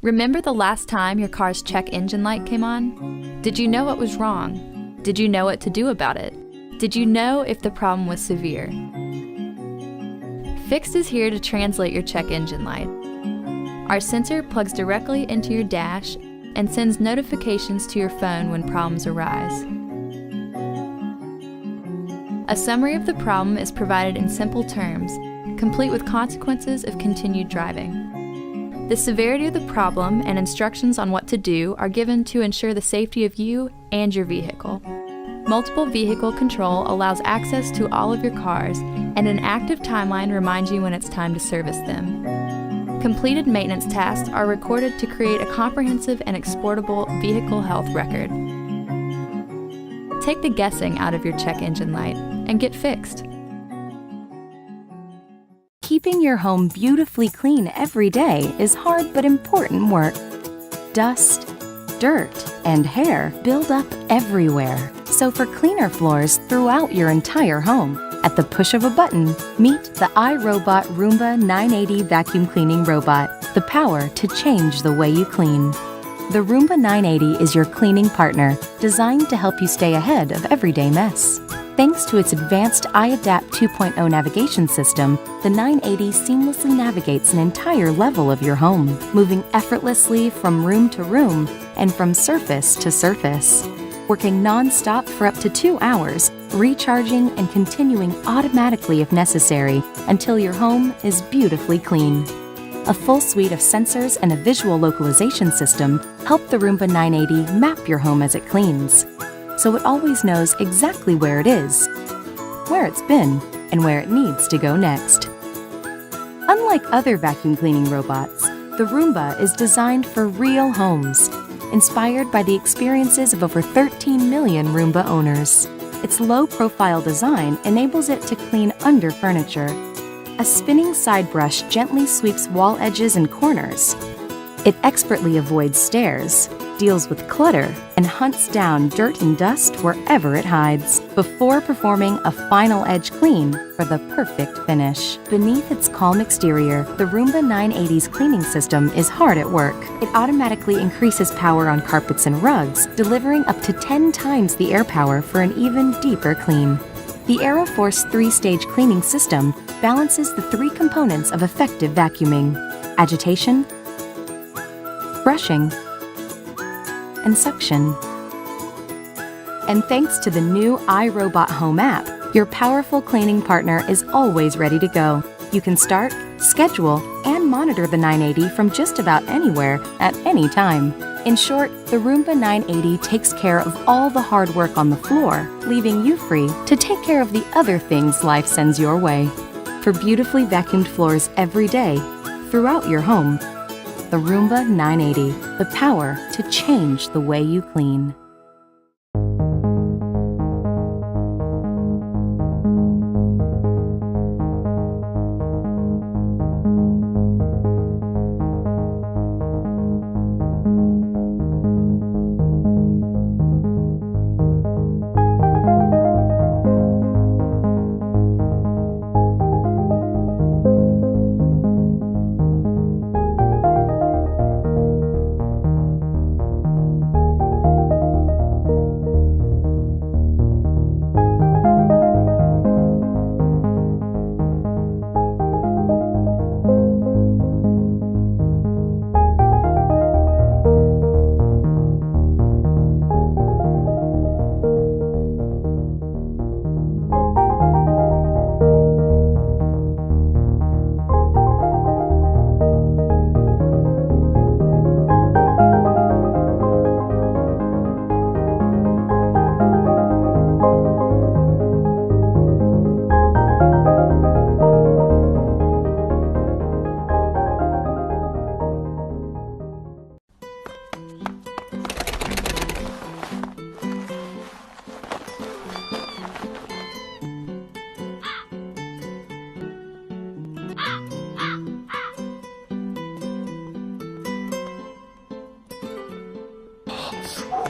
Remember the last time your car's check engine light came on? Did you know what was wrong? Did you know what to do about it? Did you know if the problem was severe? Fixt is here to translate your check engine light. Our sensor plugs directly into your dash and sends notifications to your phone when problems arise. A summary of the problem is provided in simple terms, complete with consequences of continued driving. The severity of the problem and instructions on what to do are given to ensure the safety of you and your vehicle. Multiple vehicle control allows access to all of your cars, and an active timeline reminds you when it's time to service them. Completed maintenance tasks are recorded to create a comprehensive and exportable vehicle health record. Take the guessing out of your check engine light and get fixed. Keeping your home beautifully clean every day is hard but important work. Dust, dirt, and hair build up everywhere. So for cleaner floors throughout your entire home, at the push of a button, meet the iRobot Roomba 980 vacuum cleaning robot, the power to change the way you clean. The Roomba 980 is your cleaning partner, designed to help you stay ahead of everyday mess. Thanks to its advanced iAdapt 2.0 navigation system, the 980 seamlessly navigates an entire level of your home, moving effortlessly from room to room and from surface to surface. Working non-stop for up to 2 hours, recharging and continuing automatically if necessary until your home is beautifully clean. A full suite of sensors and a visual localization system help the Roomba 980 map your home as it cleans, so it always knows exactly where it is, where it's been, and where it needs to go next. Unlike other vacuum cleaning robots, the Roomba is designed for real homes, inspired by the experiences of over 13 million Roomba owners. Its low-profile design enables it to clean under furniture. A spinning side brush gently sweeps wall edges and corners. It expertly avoids stairs, deals with clutter, and hunts down dirt and dust wherever it hides, before performing a final edge clean for the perfect finish. Beneath its calm exterior, the Roomba 980's cleaning system is hard at work. It automatically increases power on carpets and rugs, delivering up to 10 times the air power for an even deeper clean. The AeroForce 3-stage cleaning system balances the 3 components of effective vacuuming: agitation, brushing, and suction. And thanks to the new iRobot Home app, your powerful cleaning partner is always ready to go. You can start, schedule, and monitor the 980 from just about anywhere at any time. In short, the Roomba 980 takes care of all the hard work on the floor, leaving you free to take care of the other things life sends your way. For beautifully vacuumed floors every day, throughout your home, the Roomba 980, the power to change the way you clean.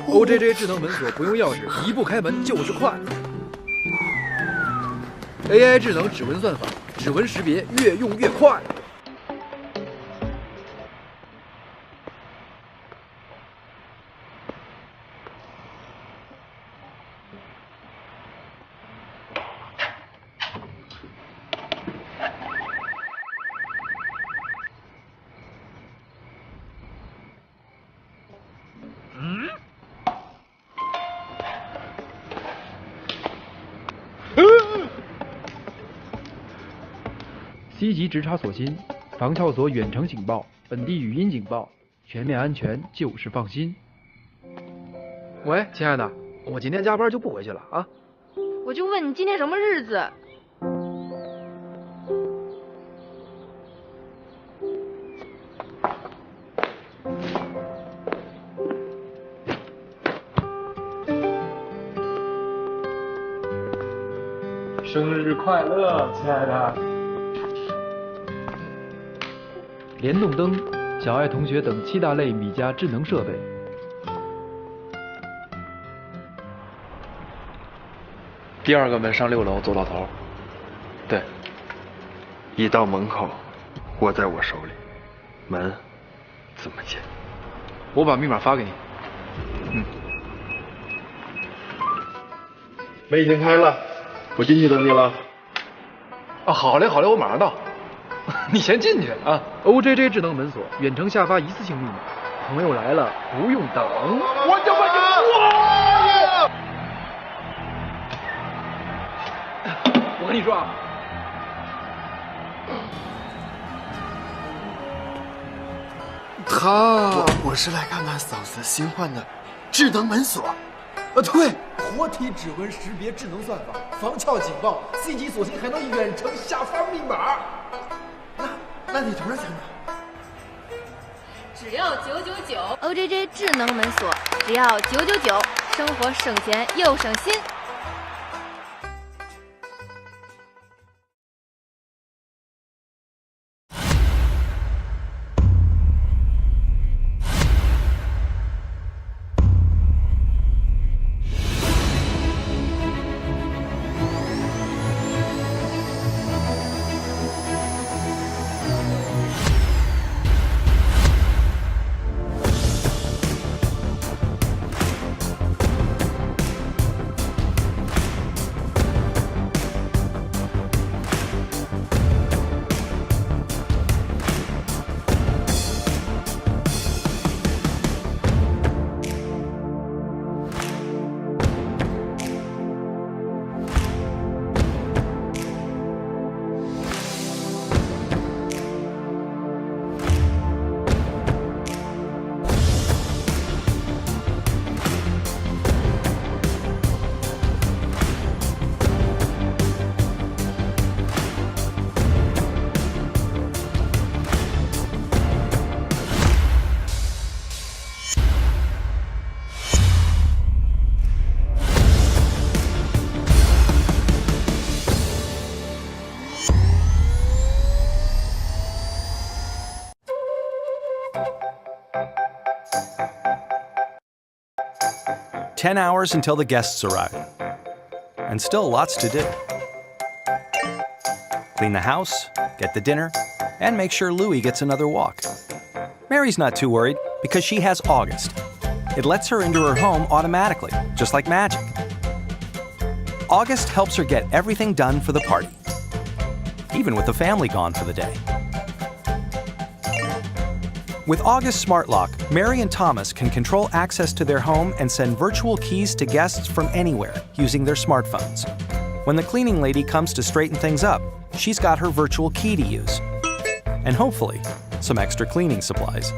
OJJ 智能门锁不用钥匙，一步开门就是快。AI 智能指纹算法，指纹识别越用越快。C 级直插锁芯，防撬锁远程警报，本地语音警报，全面安全就是放心。喂，亲爱的，我今天加班就不回去了啊。我就问你今天什么日子？生日快乐，亲爱的！联动灯、小爱同学等7大类米家智能设备。第2个门上6楼走到头。对，一到门口，握在我手里，门怎么解？我把密码发给你。门已经开了，我进去等你了。啊，好嘞，我马上到。你先进去啊。OJJ 智能门锁，远程下发一次性密码，朋友来了不用等。我就问我跟你说啊，我是来看看嫂子新换的智能门锁。对，活体指纹识别智能算法，防撬警报 ，C 级锁芯还能远程下发密码。那得多少钱呢？只要999。OJJ 智能门锁，只要999，生活省钱又省心。10 hours until the guests arrive. And still lots to do. Clean the house, get the dinner, and make sure Louie gets another walk. Mary's not too worried because she has August. It lets her into her home automatically, just like magic. August helps her get everything done for the party, even with the family gone for the day. With August Smart Lock, Mary and Thomas can control access to their home and send virtual keys to guests from anywhere using their smartphones. When the cleaning lady comes to straighten things up, she's got her virtual key to use. And hopefully, some extra cleaning supplies.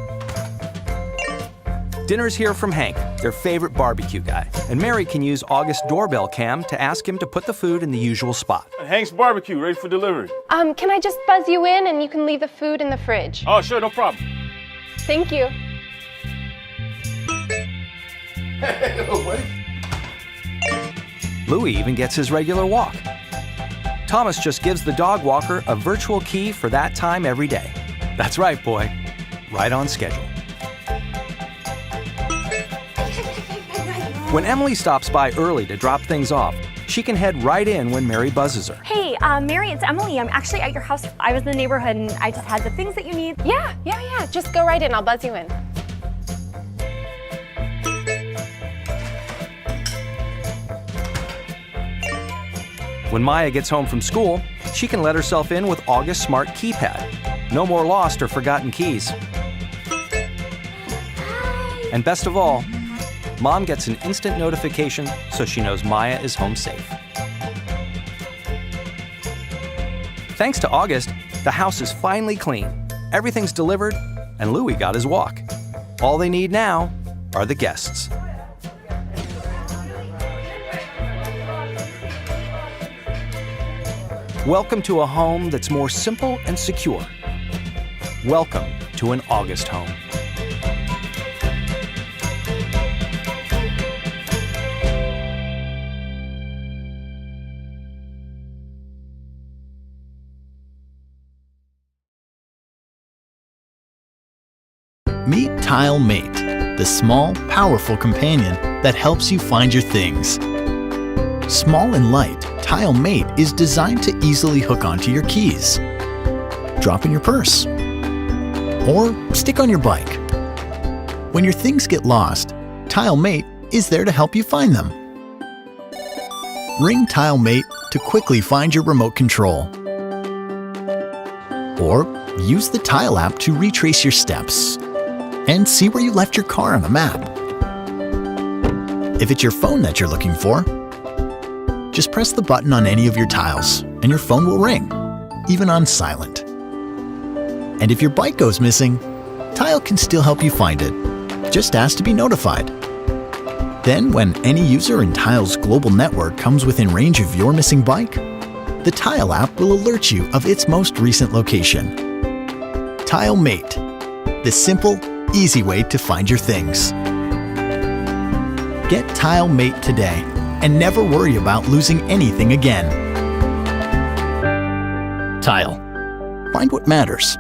Dinner's here from Hank, their favorite barbecue guy, and Mary can use August's doorbell cam to ask him to put the food in the usual spot. Hank's Barbecue, ready for delivery. Can I just buzz you in and you can leave the food in the fridge? Oh, sure, no problem. Thank you. Louie even gets his regular walk. Thomas just gives the dog walker a virtual key for that time every day. That's right, boy. Right on schedule. When Emily stops by early to drop things off, she can head right in when Mary buzzes her. Hey, Mary, it's Emily. I'm actually at your house. I was in the neighborhood and I just had the things that you need. Yeah. Just go right in. I'll buzz you in. When Maya gets home from school, she can let herself in with August's smart keypad. No more lost or forgotten keys. And best of all, Mom gets an instant notification so she knows Maya is home safe. Thanks to August, The house is finally clean, everything's delivered, and Louis got his walk. All they need now are the guests. Welcome to a home that's more simple and secure. Welcome to an August home. Meet TileMate, the small, powerful companion that helps you find your things. Small and light, TileMate is designed to easily hook onto your keys, drop in your purse, or stick on your bike. When your things get lost, TileMate is there to help you find them. Ring TileMate to quickly find your remote control. Or use the Tile app to retrace your steps and see where you left your car on a map. If it's your phone that you're looking for, just press the button on any of your tiles and your phone will ring, even on silent. And if your bike goes missing, Tile can still help you find it. Just ask to be notified. Then, when any user in Tile's global network comes within range of your missing bike, the Tile app will alert you of its most recent location. TileMate, the simple, easy way to find your things. Get TileMate today and never worry about losing anything again. Tile. Find what matters.